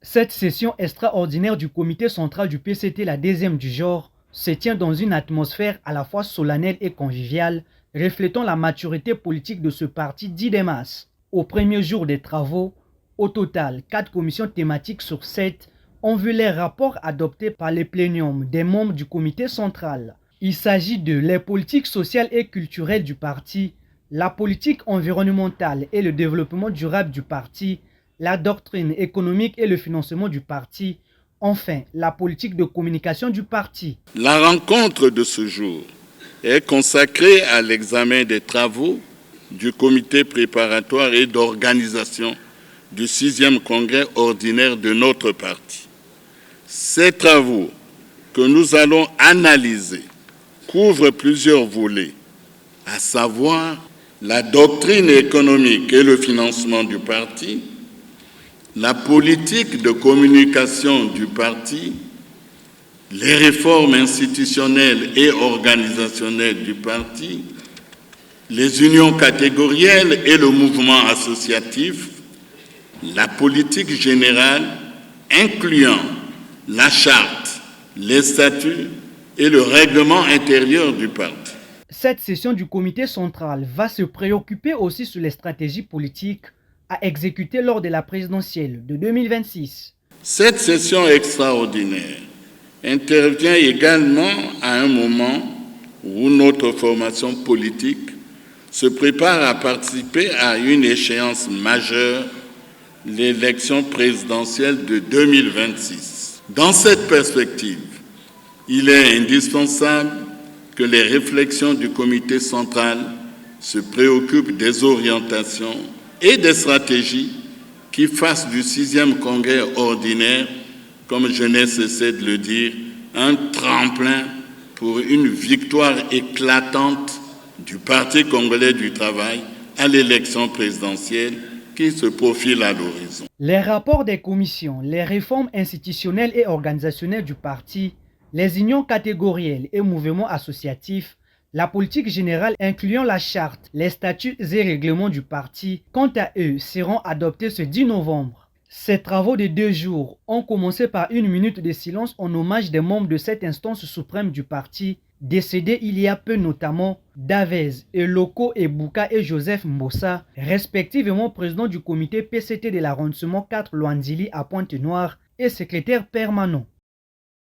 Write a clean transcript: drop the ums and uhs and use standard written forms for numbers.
Cette session extraordinaire du comité central du PCT, la deuxième du genre, se tient dans une atmosphère à la fois solennelle et conviviale, reflétant la maturité politique de ce parti dit des masses. Au premier jour des travaux, au total, 4 commissions thématiques sur 7 ont vu les rapports adoptés par les pléniums des membres du comité central. Il s'agit de les politiques sociales et culturelles du parti, la politique environnementale et le développement durable du parti, la doctrine économique et le financement du parti, enfin la politique de communication du parti. La rencontre de ce jour est consacrée à l'examen des travaux du comité préparatoire et d'organisation du 6e congrès ordinaire de notre parti. Ces travaux que nous allons analyser couvrent plusieurs volets, à savoir la doctrine économique et le financement du parti, la politique de communication du parti, les réformes institutionnelles et organisationnelles du parti, les unions catégorielles et le mouvement associatif, la politique générale incluant la charte, les statuts et le règlement intérieur du parti. Cette session du comité central va se préoccuper aussi sur les stratégies politiques à exécuter lors de la présidentielle de 2026. Cette session extraordinaire intervient également à un moment où notre formation politique se prépare à participer à une échéance majeure, l'élection présidentielle de 2026. Dans cette perspective, il est indispensable que les réflexions du comité central se préoccupent des orientations et des stratégies qui fassent du 6e congrès ordinaire, comme je n'ai cessé de le dire, un tremplin pour une victoire éclatante du Parti congolais du travail à l'élection présidentielle qui se profile à l'horizon. Les rapports des commissions, les réformes institutionnelles et organisationnelles du parti, les unions catégorielles et mouvements associatifs, la politique générale incluant la charte, les statuts et règlements du parti, quant à eux, seront adoptés ce 10 novembre. Ces travaux de 2 jours ont commencé par une minute de silence en hommage des membres de cette instance suprême du parti, décédés il y a peu, notamment Davez, Eloko Ebuka et Joseph Mbossa, respectivement président du comité PCT de l'arrondissement 4 Luanzili à Pointe-Noire et secrétaire permanent.